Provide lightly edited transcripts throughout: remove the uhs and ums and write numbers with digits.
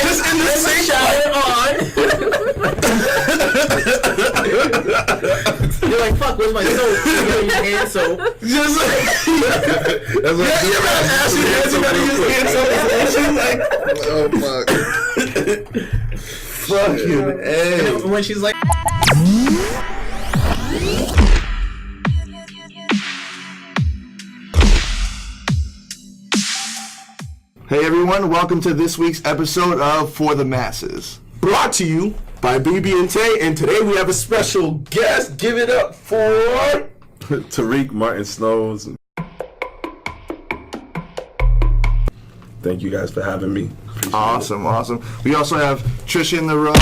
Just in the sink on. You're like, fuck, where's my soap? You got your hand soap. Just like, that's what you gotta ask your hands. You gotta use hand soap. Like, oh fuck. Fucking A. And when she's like. Hey everyone, welcome to this week's episode of For the Masses. Brought to you by BB and Tay, and today we have a special guest. Give it up for Tariq Martin Snows. Thank you guys for having me. Appreciate Awesome. We also have Trisha in the room,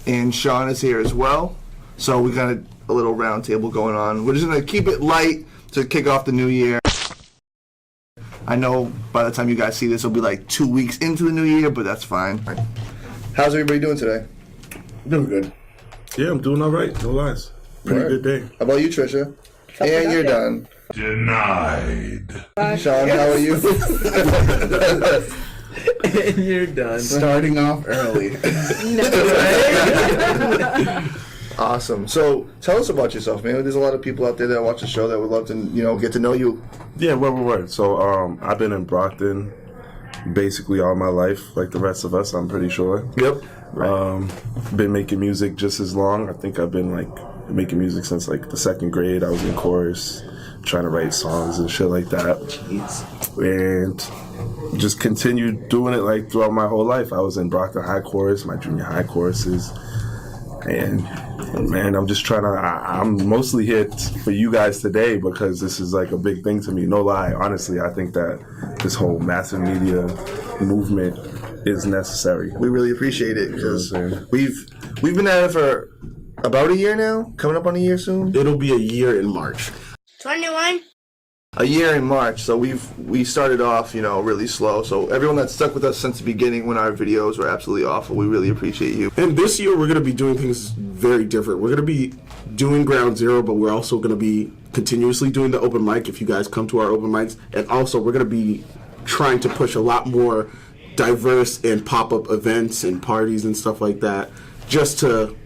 and Sean is here as well. So we got a little round table going on. We're just going to keep it light to kick off the new year. I know by the time you guys see this, it'll be like 2 weeks into the new year, but that's fine. How's everybody doing today? Doing good. Yeah, I'm doing all right. No lies. Pretty good day. How about you, Trisha? And you're done. Denied. Sean, how are you? And you're done. Starting off early. Awesome. So tell us about yourself, man. There's a lot of people out there that watch the show that would love to, get to know you. Yeah, word. So I've been in Brockton basically all my life, like the rest of us, I'm pretty sure. Yep. Been making music just as long. I think I've been making music since like the second grade. I was in chorus, trying to write songs and shit like that. Jeez. And just continued doing it like throughout my whole life. I was in Brockton High Chorus, my junior high choruses. And man, I'm just trying to, I'm mostly here for you guys today because this is like a big thing to me. No lie, honestly, I think that this whole massive media movement is necessary. We really appreciate it because we've been at it for about a year now, coming up on a year soon. It'll be a year in March. 21. A year in March, so we started off, really slow. So everyone that's stuck with us since the beginning when our videos were absolutely awful, we really appreciate you. And this year we're going to be doing things very different. We're going to be doing Ground Zero, but we're also going to be continuously doing the open mic if you guys come to our open mics. And also we're going to be trying to push a lot more diverse and pop-up events and parties and stuff like that just to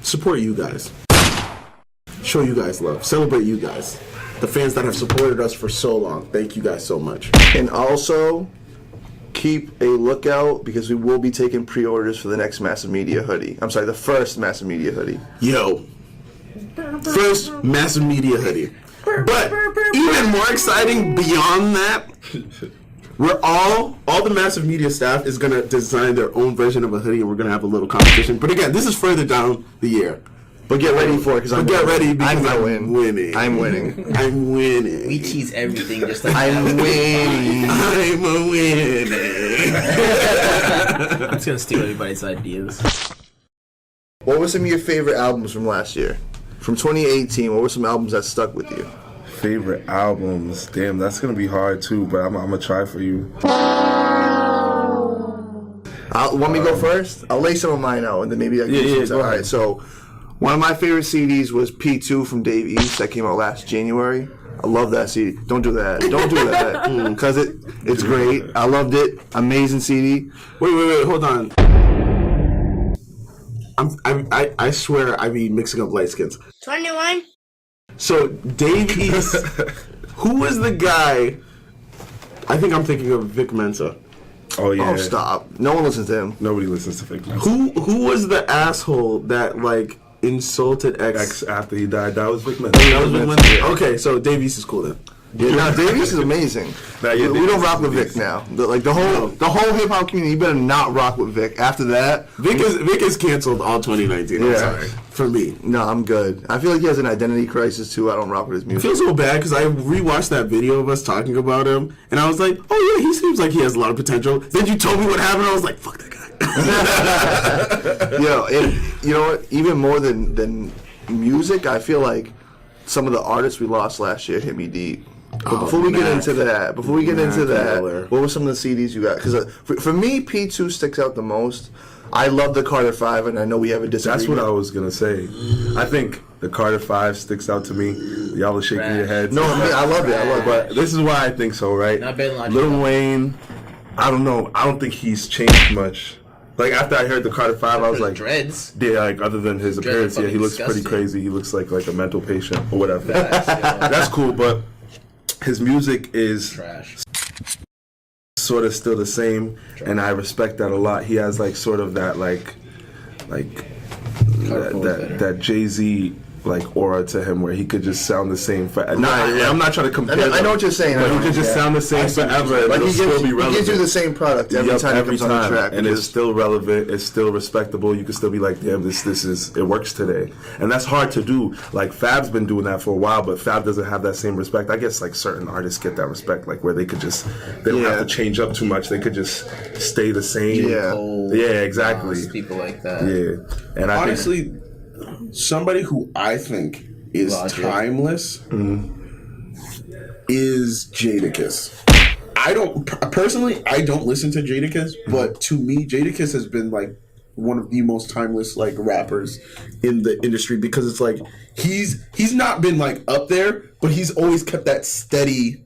support you guys. Show you guys love. Celebrate you guys. The fans that have supported us for so long. Thank you guys so much. And also, keep a lookout because we will be taking pre-orders for the next Massive Media hoodie. I'm sorry, the first Massive Media hoodie. Yo. First Massive Media hoodie. But even more exciting beyond that, we're all the Massive Media staff is going to design their own version of a hoodie and we're going to have a little competition. But again, this is further down the year. But get ready for it because I'm winning. winning. I'm winning. We tease everything just like I'm winning. I'm a winner. It's gonna steal everybody's ideas. What were some of your favorite albums from last year? From 2018, what were some albums that stuck with you? Favorite albums? Damn, that's going to be hard too, but I'm going to try for you. Want me to go first? I'll lay some of mine out and then maybe I can go All ahead. right, so one of my favorite CDs was P2 from Dave East that came out last January. I love that CD. Don't do that. Because it's great. I loved it. Amazing CD. Wait, hold on. I swear I be mixing up light skins. 21. So Dave East, who was the guy? I think I'm thinking of Vic Mensa. Oh yeah. Oh, stop. No one listens to him. Nobody listens to Vic Mensa. Who was the asshole that insulted X after he died? That was Vic Mensa. Yeah. Okay, so Dave East is cool then. Yeah, no, Dave East is amazing. We don't rock with Vic now. The whole hip hop community, you better not rock with Vic. After that, Vic is canceled all 2019. I'm sorry. For me. No, I'm good. I feel like he has an identity crisis too. I don't rock with his I music. feel so bad because I rewatched that video of us talking about him, and I was like, oh yeah, he seems like he has a lot of potential. Then you told me what happened, I was like, fuck that guy. You know what? Even more than music, I feel like some of the artists we lost last year hit me deep. But before we get into that, what were some of the CDs you got? Because for me, P2 sticks out the most. I love the Carter 5, and I know we have a disagreement. That's what I was going to say. I think the Carter 5 sticks out to me. Y'all are shaking your heads. No, I love it. But this is why I think so, right? Not better than Lil Wayne, I don't know. I don't think he's changed much. Like after I heard the Carter 5, I was like, dreads. yeah, like other than his appearance, yeah, he looks pretty disgusting. crazy. He looks like a mental patient or whatever. Yeah. That's cool, but his music is Trash. sort of still the same, and I respect that a lot. He has like sort of that like that Jay-Z like aura to him where he could just sound the same for. I'm not trying to compare. I know what you're saying. But he could just sound the same forever. Like It'll he still be gives relevant. you the same product every time he comes on the track, and it's still relevant. It's still respectable. You can still be like, damn, this is it works today, and that's hard to do. Like Fab's been doing that for a while, but Fab doesn't have that same respect. I guess like certain artists get that respect, like where they could just they don't have to change up too much. They could just stay the same. Yeah, exactly. People like that. Yeah, and I Honestly, think, somebody who I think is timeless is Jadakiss. I don't listen to Jadakiss, but to me, Jadakiss has been like one of the most timeless like rappers in the industry because it's like he's not been like up there, but he's always kept that steady.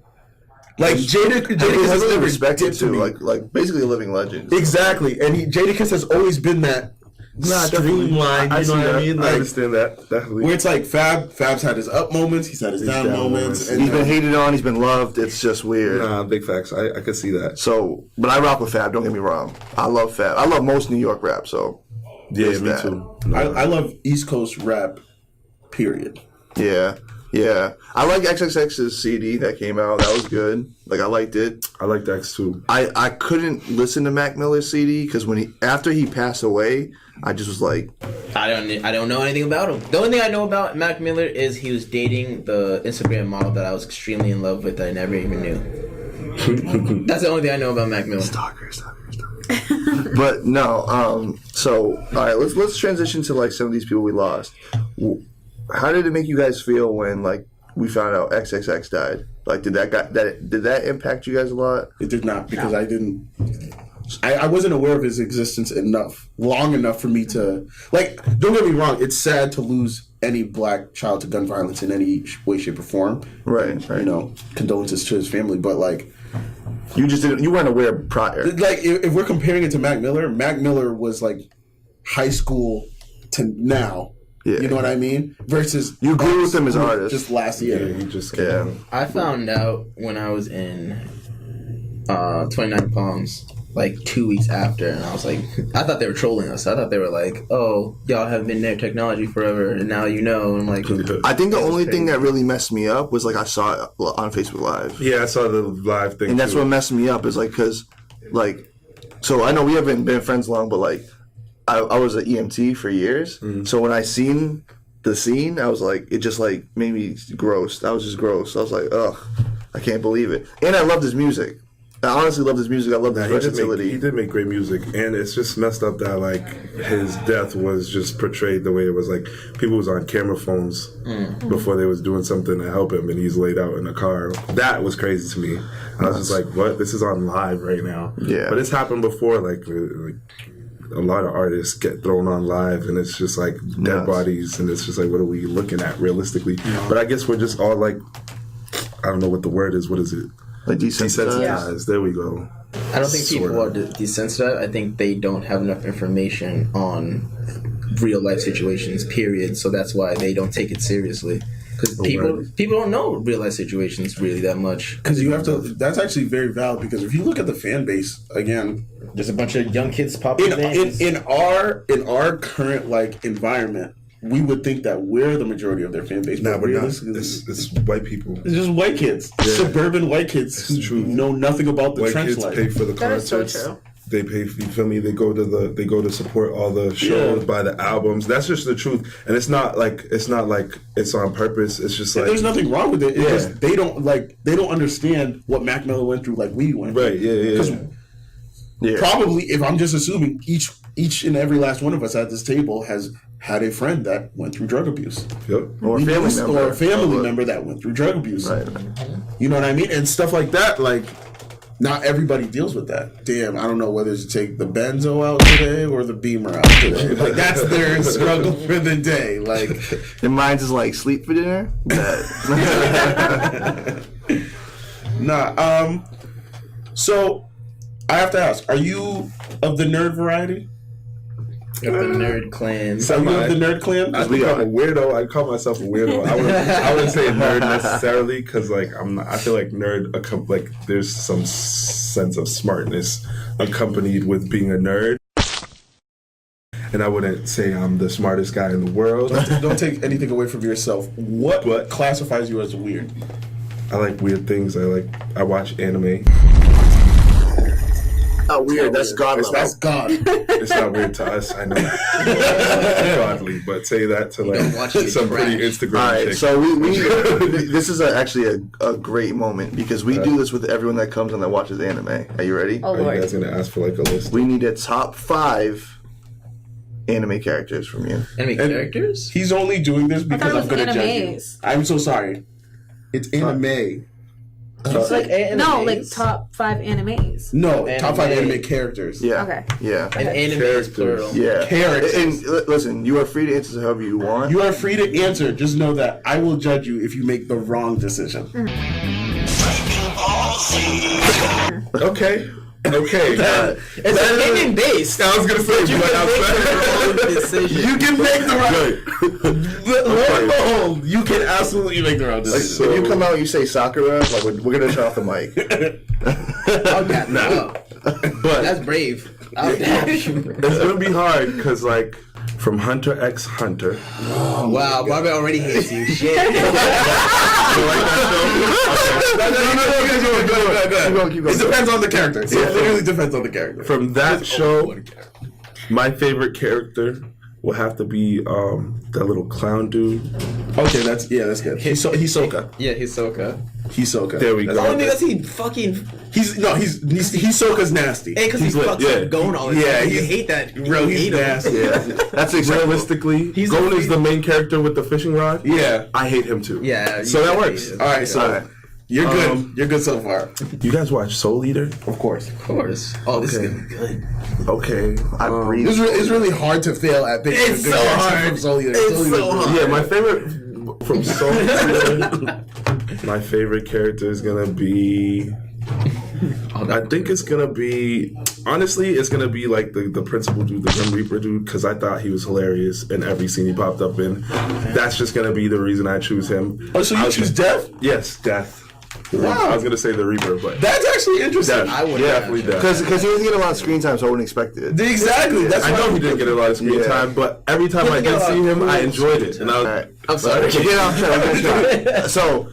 Like Jadakiss has really never respected dipped to too, me. like basically a living legend. Exactly, and Jadakiss has always been that streamlined. I You know see what I that. mean? I Like, understand that definitely. where it's like Fab's had his up moments, he's had his down moments, and He's been hated on, he's been loved. It's just weird. Nah, big facts. I could see that. So, but I rock with Fab. Don't get me wrong. I love Fab. I love most New York rap. So, Yeah, there's me that. too. I love East Coast rap. Period. Yeah. I like XXX's CD that came out. That was good. Like I liked it. I like X too. I couldn't listen to Mac Miller's CD because after he passed away, I just was like, I don't know anything about him. The only thing I know about Mac Miller is he was dating the Instagram model that I was extremely in love with that I never even knew. That's the only thing I know about Mac Miller. stalker. But no. So all right, let's transition to like some of these people we lost. How did it make you guys feel when like we found out XXX died? Like, did that impact you guys a lot? It did not because I wasn't aware of his existence long enough for me to like. Don't get me wrong. It's sad to lose any black child to gun violence in any way, shape, or form. Right. You know, condolences to his family. But like, You just didn't. You weren't aware prior. like if we're comparing it to Mac Miller was like high school to now. Yeah. You know what I mean? Versus You grew with him as an artist. just last year. You just I found out when I was in 29 Palms, like 2 weeks after, and I was like, I thought they were trolling us. I thought they were like, oh, y'all have been near technology forever, and now you know. And I'm like, I think the only thing that really messed me up was like I saw it on Facebook Live, Yeah, I saw the live thing. and that's too. what messed me up is like because like so I know we haven't been friends long, but like I was an EMT for years, so when I seen the scene, I was like it just like made me gross. I was just gross. I was like, ugh, I can't believe it. And I loved his music. I honestly loved his music. I loved his versatility. He did make great music, and it's just messed up that like his death was just portrayed the way it was. Like people was on camera phones before they was doing something to help him, and he's laid out in a car. That was crazy to me. I was just like, "What? This is on live right now." Yeah. but it's happened before. Like a lot of artists get thrown on live, and it's just like dead bodies, and it's just like, what are we looking at realistically? But I guess we're just all like, I don't know what the word is. What is it? Like desensitized. Desensitized. There we go. I don't think Sort people of. are desensitized. I think they don't have enough information on real life situations, period. So that's why they don't take it seriously. Because people don't know real life situations really that much. Because you have to. That's actually very valid. Because if you look at the fan base again, There's a bunch of young kids popping in our current like environment, we would think that we're the majority of their fan base. Nah, but we're not. realistically, It's white people. it's just white kids, suburban white kids who know nothing about the White trench kids life. pay for the That is so concerts. true. They pay. You feel me? They go to support all the shows, buy the albums. That's just the truth. And it's not like it's on purpose. It's just like There's nothing wrong with it. It's just they don't understand what Mac Miller went through like we went through. right. Yeah. 'Cause Yeah. probably, if I'm just assuming, each and every last one of us at this table has had a friend that went through drug abuse. Yep. Or a family member. Or a family member that went through drug abuse. Right. You know what I mean? And stuff like that, like, not everybody deals with that. Damn, I don't know whether to take the benzo out today or the beamer out today. Like, that's their struggle for the day. Like, And mine's is like sleep for dinner. nah. So, I have to ask: are you of the nerd variety? Of the nerd clan. So you of the nerd clan? I think I'm a weirdo. I call myself a weirdo. I wouldn't say nerd necessarily because like I'm not. I feel like nerd like there's some sense of smartness accompanied with being a nerd. And I wouldn't say I'm the smartest guy in the world. Don't take anything away from yourself. What classifies you as weird? I like weird things. I watch anime. Oh, weird. That's God level. That's God. It's not weird to us. I know that. Godly, but say that to like some pretty Instagram. All right, chick. so we this is actually a great moment because we do this with everyone that comes and that watches anime. Are you ready? Oh, Are you Lord. guys gonna ask for like a list? We need a top 5 anime characters from you. Enemy characters? He's only doing this because thought it I'm was going to judge you. animes. I'm so sorry. It's anime. It's like No, like animes. top 5 animes. No, top 5 Anime. anime characters. Yeah. Okay. Yeah. And anime is plural. Yeah. Characters. And listen, you are free to answer however you want. You are free to answer. Just know that I will judge you if you make the wrong decision. Okay. It's opinion based. I was gonna say, You but can make your own decision. You can make the right. Lo and behold, you can absolutely make the wrong decision. If you come out and you say Sakura, like we're gonna turn off the mic. I'll dap you up. but That's brave. I'll dap you. it's gonna be hard because like from Hunter x Hunter. Wow, Barbie already hates you. Shit. It depends on the character. It literally depends on the character. From that show, my favorite character will have to be that little clown dude. Okay, that's good. Hisoka. Yeah, Hisoka. Hisoka. There we go. Only because he fucking. Hisoka's nasty. Hey, because he's lit, fucking yeah. going all the Yeah, time. You he's- hate that. Bro, You he's hate him. nasty. Yeah. That's acceptable. Realistically, He's Gon a- is the main character with the fishing rod. Yeah. I hate him too. Yeah. So you that hate works. him. All right, so Alright. you're good. You're good so far. You guys watch Soul Eater? Of course. Of course. Oh, this Okay. is gonna be good. Okay. I breathe. It's really hard to fail at picking It's a good so character hard. from Soul Eater. It's Soul Eater's so really hard. Yeah, my favorite from Soul Eater. My favorite character is gonna be. I think it's gonna be. Honestly, it's gonna be like the principal dude, the Grim Reaper dude, because I thought he was hilarious in every scene he popped up in. That's just gonna be the reason I choose him. Oh, so you choose Death? Yes, Death. Wow. I was gonna say the Reaper, but That's actually interesting. Death. I wouldn't Yeah, have definitely chosen. Death. Because he doesn't get a lot of screen time, so I wouldn't expect it. Exactly. That's I why know he didn't get a lot of screen Yeah. time, but every time I did see him, I enjoyed it. And I was, Alright. I'm sorry. So get off track. We got track. So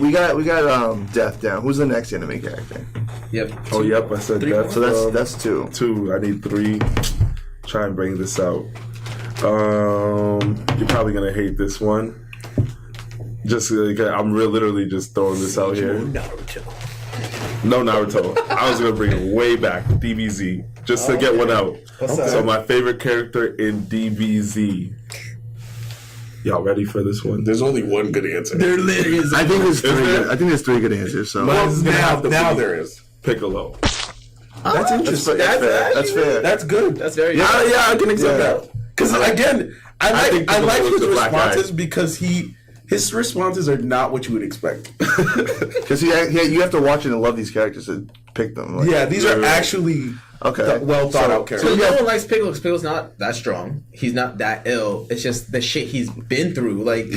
we got Death down. Who's the next anime character? Yep. oh, yep, I said Death. So that's 2. 2. I need 3. Try and bring this out. You're probably gonna hate this one. Just I'm literally just throwing this out here. No Naruto. I was gonna bring it way back. DBZ, just to get one out. So my favorite character in DBZ. Y'all ready for this one? There's only one good answer. There literally is. I think there's 3. there? I think there's 3 good answers. So Well, Mine's gonna have to now be there is. Piccolo. That's interesting. that's fair. That's fair. That's good. That's very. Yeah, I can accept Yeah. that. Because again, I think like Piccolo was his the black guy. responses because his responses are not what you would expect. Because you have to watch it and love these characters to pick them. Like, Yeah, these are actually Okay. well thought out So characters. no one likes Piccolo because Piccolo's not that strong. He's not that ill. It's just the shit he's been through. Like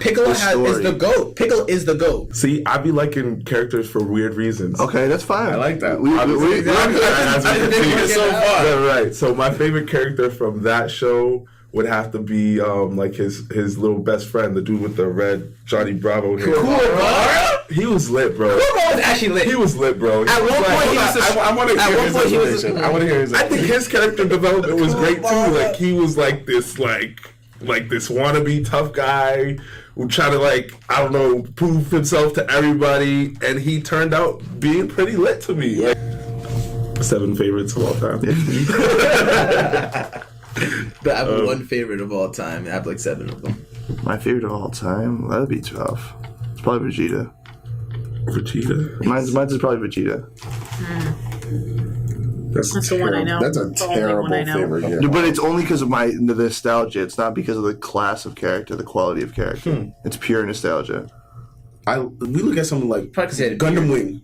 Piccolo the is story. the GOAT. Piccolo is the GOAT. See, I be liking characters for weird reasons. Okay, that's fine. I like that. We, I was- we, I didn't think it so far. Yeah, right. So my favorite character from that show would have to be like his little best friend, the dude with the red Johnny Bravo hair. Kuwabara? He was lit, bro. Kuwabara was actually lit. He was lit, bro. At one point, he was. I want to At hear one his point, he was. explanation. I want to hear his I think explanation. his character development was great too. Like he was like this this wannabe tough guy who tried to I don't know, prove himself to everybody, and he turned out being pretty lit to me. Like, 7 favorites of all time. But I have one favorite of all time. I have like 7 of them. my favorite of all time. That'd be tough. It's probably Vegeta. Vegeta. Mine's is probably Vegeta. That's the one I know. That's a The only terrible one I know. favorite. Yeah. But it's only because of the nostalgia. It's not because of the class of character, the quality of character. It's pure nostalgia. We look at something like Probably 'cause he had a Gundam beard. Wing.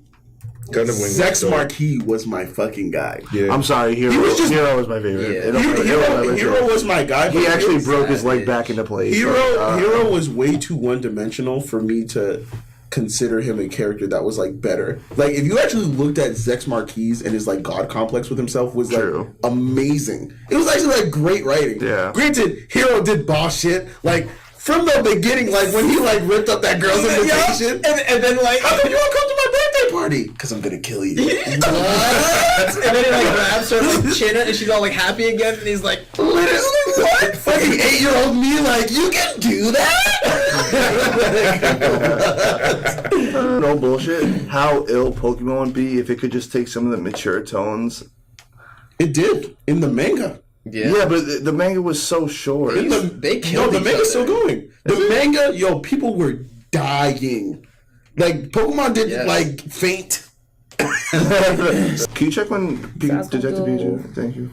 Gundam Wing. Zex Marquis was my fucking guy. Yeah. I'm sorry, Hero. was just- Hero was my favorite. Yeah. It don't- Hero was my guy. He but actually Hero- broke his leg back into place. Hero was way too one-dimensional for me to consider him a character that was like better. Like if you actually looked at Zex Marquis and his like god complex with himself was like True. amazing. It was actually like great writing. Yeah. Granted, Hero did boss shit like from the beginning, like when he like ripped up that girl's invitation, and then like, how come you won't come to my birthday party? Because I'm gonna kill you. What? and then he like grabs her like chin and she's all like happy again, and he's like, Literally, what? Fucking 8-year-old me, like you can do that? No bullshit. How ill Pokemon would be if it could just take some of the mature tones. It did in the manga. Yeah, but the manga was so short. they killed No, the each manga's other. still going. The manga, people were dying. Like Pokemon didn't Yes. like faint. Can you check when Detective Pikachu? Thank you.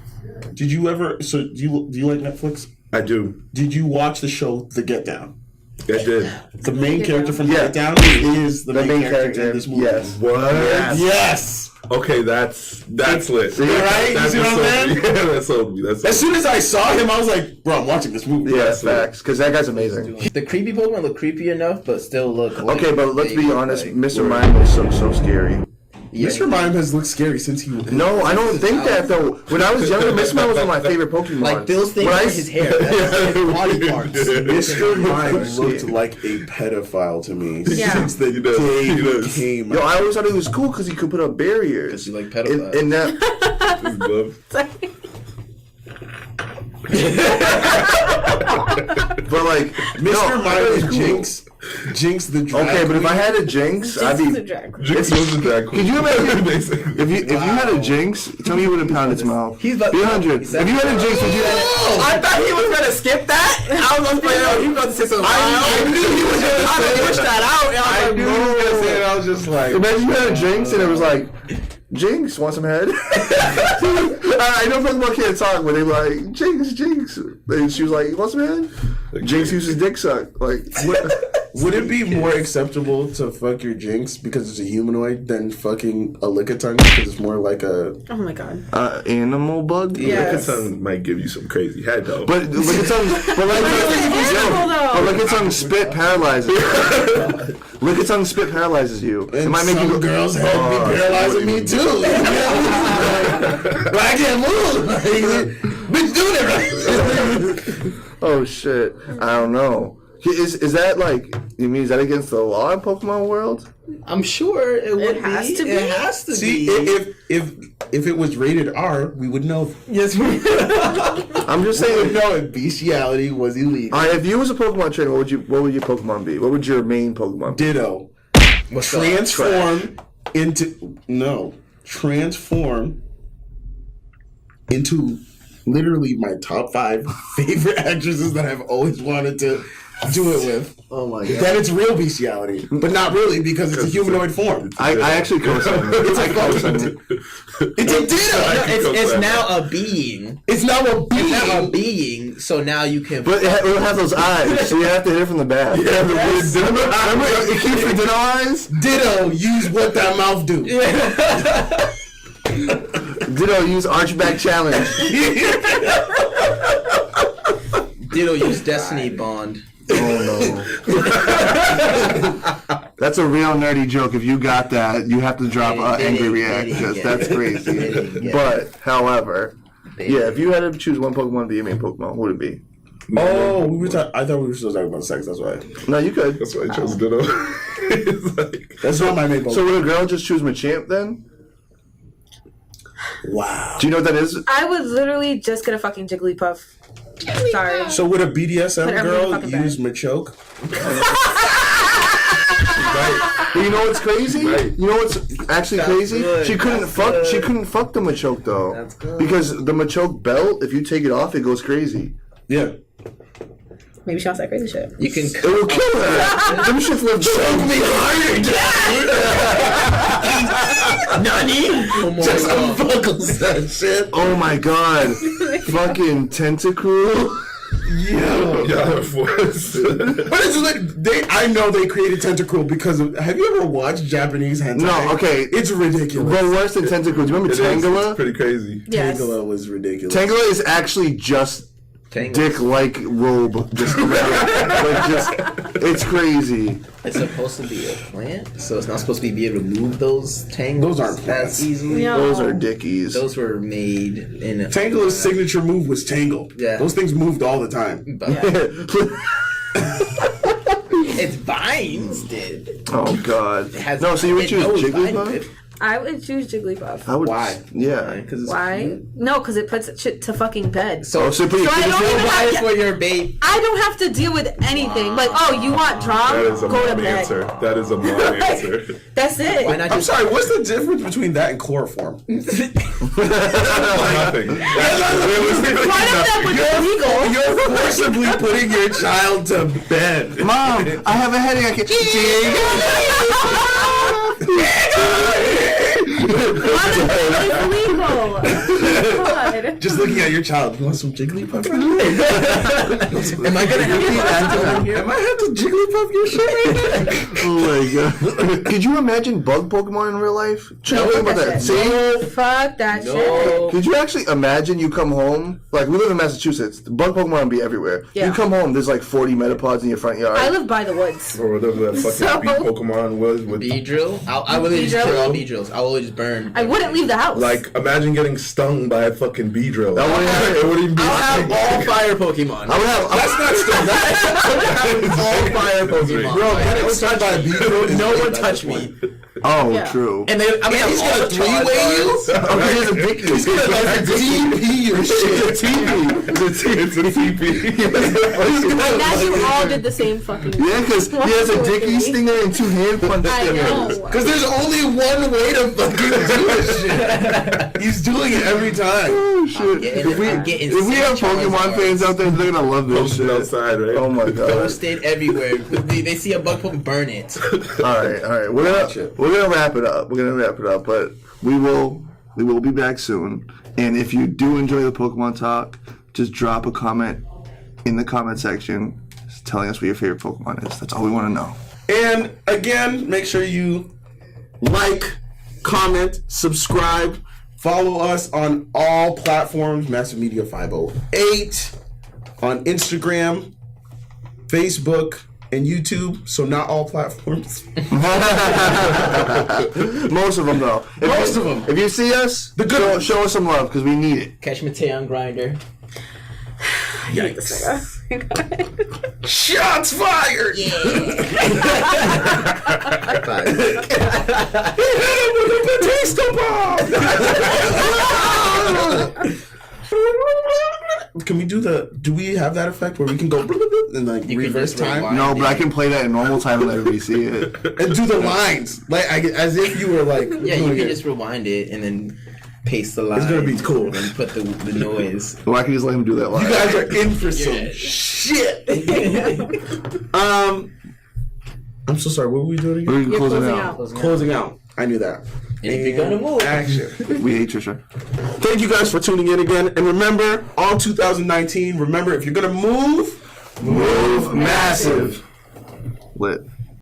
Did you ever? So do you like Netflix? I do. Did you watch the show The Get Down? I did. The main character from Yeah. Get Down is the main character in this movie. Yes. What? Yes. Okay, that's lit. See, right? You see what I'm saying? Yeah, that sold me. That's As soon as I saw him, I was like, "Bro, I'm watching this movie." Yeah, facts. Because that guy's amazing. The creepy Pokemon look creepy enough, but still look. Like Okay, but let's they be look honest. like- Mr. Mime was so scary. Yeah. Mr. Mime has looked scary since he was. No, I don't think that though. When I was younger, Mr. Mime was one of my favorite Pokemon. Like Bill's thing When I for s- his hair, that's his body parts. Mr. Mime looked like a pedophile to me Yeah. since the He does. day He he does. came. Yo, I always thought it was cool because he could put up barriers. you like pedophiles. And that, love. but like, Mr. Mime is and Jinx the drag Okay, but if I queen. had a Jinx, I'd This is a be. drag queen. Jinx was a drag queen. Could you imagine Basically. if you had a Jinx? Tell me you wouldn't pound its mouth. He's about- 300. If you had a Jinx, would you? I thought he was gonna skip that. I was like, yo, he was about to say something. I knew he was gonna push that out. And I was like, no. I was just like, Imagine you had a Jinx and it was like, Jinx, want some head? I know Pokemon can't talk, but they were like, Jinx. And she was like, want some head? Jinx uses dick suck. Like, would it be more acceptable to fuck your Jinx because it's a humanoid than fucking a Lickitung because it's more like a... Oh my god. animal bug? Yes. Lickitung might give you some crazy head though. But Lickitung, Animal though. Tongue spit paralyzes. Tongue spit paralyzes you. It And might make some you go. girls have been paralyzing me too. But I can't move. Bitch, do it right. Oh shit! I don't know. Is that like? You mean is that against the law in Pokemon world? I'm sure it would has be. to be. It has to See, be. if it was rated R, we would know. Yes. I'm just We would saying. know if bestiality was illegal. If you was a Pokemon trainer, what would your Pokemon be? What would your main Pokemon be? Ditto. What's Transform transform into literally my top 5 favorite actresses that I've always wanted to do it with. Oh my god! Then it's real bestiality, but not really because it's a humanoid form. I actually co-sign. It's a I co-sign. fucking. It's a ditto. It's now a being. It's now a It's now a being. being. So now you can. But it'll have those eyes, so you have to hit it from the back. Yeah, remember it keeps the ditto eyes. Ditto. Use what that mouth do. Ditto use Archback challenge. Ditto use Destiny Bond. Oh no. That's a real nerdy joke. If you got that, you have to drop an angry react because that's crazy. But, however, yeah, if you had to choose one Pokemon to be your main Pokemon, who would it be? Oh, I thought we were still talking about sex. That's why. No, you could. That's why I chose Ditto. It's like, That's not my main Pokemon. So would a girl just choose Machamp then? Wow. Do you know what that is? I was literally just gonna fucking Jigglypuff. Sorry. So would a BDSM Put everything girl fucking use back. Machoke? But you know what's crazy? Right. You know what's actually crazy? good. She couldn't That's fuck. good. She couldn't fuck the Machoke though. That's good. Because the Machoke belt, if you take it off, it goes crazy. Yeah. Maybe she wants that crazy shit. You can. It will kill her. Them shits live. Choke me harder. Nani? Just unbuckles that shit. Oh my god. Fucking Tentacool. Yeah, force. But it's like I know they created Tentacruel because of. Have you ever watched Japanese hentai? No, okay. It's ridiculous. But worse than Tentacruel. Do you remember It's Tangela? pretty crazy. Yes. Tangela was ridiculous. Tangela is actually just dick-like robe. Just like just, it's crazy. It's supposed to be a plant, so it's not supposed to be able to move those tangles. Those aren't plants. as easily. No. Those are dickies. Those were made in. Tangela's signature move was Tangle. Yeah. Those things moved all the time. But its vines did. Oh God. It has- No, so you would it choose knows vine Jigglypuff? did. I would choose Jigglypuff. I would. Why? Yeah. Because it's Why? cute. No, because it puts shit to fucking bed. Oh, so put your So I don't fingers even in? have Why for your bait? I don't have to deal with anything. Like, oh, you want That drama? is a Go to mom bed. answer. That is a mom answer. That's it. Why not I'm just? sorry. What's the difference between that and chloroform? Nothing. Why does that was illegal? You're forcibly putting your child to bed. Mom, I have a headache. I can't. Why is it illegal? God. Just looking at your child. You want some Jigglypuff? Am I gonna have to act here? Am I have to Jigglypuff your shit right now? Oh my God. Could you imagine bug Pokemon in real life? Think about that. See? Fuck that shit. No. Could you actually imagine you come home? Like, we live in Massachusetts. The bug Pokemon would be everywhere. Yeah. You come home, there's like 40 Metapods in your front yard. I live by the woods. Or whatever that fucking So- beat Pokemon was with. Beedrill? I would just Beedrill? kill all Beedrills. I would just burn. I wouldn't leave the house. Like, imagine getting stung by a fucking Beedrill. That wouldn't happen. It wouldn't even be. I'll have all fire Pokemon. I would have. That's not stung. all fire Pokemon. Bro, getting stung by a beetle. No one touch me. Oh, Yeah. true. And they, I mean, he's all gonna the three-way you? Charizards. Oh, 'cause he's a dick. He's gonna Like DP your shit. It's a TV. It's a TP. Imagine you all did the same fucking. Yeah, because he has a dicky stinger and 2 hand punches. I know. Because there's only one way to fucking do this shit. He's doing it every time. Oh shit! getting- If we, I'm getting if we have sick Pokemon Charizards. fans out there, they're gonna love this Posting shit. outside, right? Oh my god! Ghosted everywhere. They see a bug Pokemon, burn it. All right. We're gonna wrap it up. But we will be back soon. And if you do enjoy the Pokemon talk, just drop a comment in the comment section, just telling us what your favorite Pokemon is. That's all we want to know. And again, make sure you like, comment, subscribe, follow us on all platforms. Massive Media 508 on Instagram, Facebook, and YouTube. So not all platforms. Most of them, though. Most of them. If you see us, The good ones. show us some love because we need it. Catch Mateo on Grinder. Yikes. Shots fired! Batista bomb! Can we do we have that effect where we can go and like You can reverse just time? rewind. No, but I can play that in normal time and let everybody see it. And do the lines like as if you were like Yeah, you doing can it. just rewind it and then paste the line. It's gonna be cool. And put the noise. Or I can just let him do that live. You guys are in for some Yeah. shit. I'm so sorry. What were we doing again? We're You're closing closing out. out. Closing out. I knew that. And if you're gonna move, Action. We hate Trisha. Thank you guys for tuning in again. And remember, all 2019, remember, if you're going to move Move massive. Lit.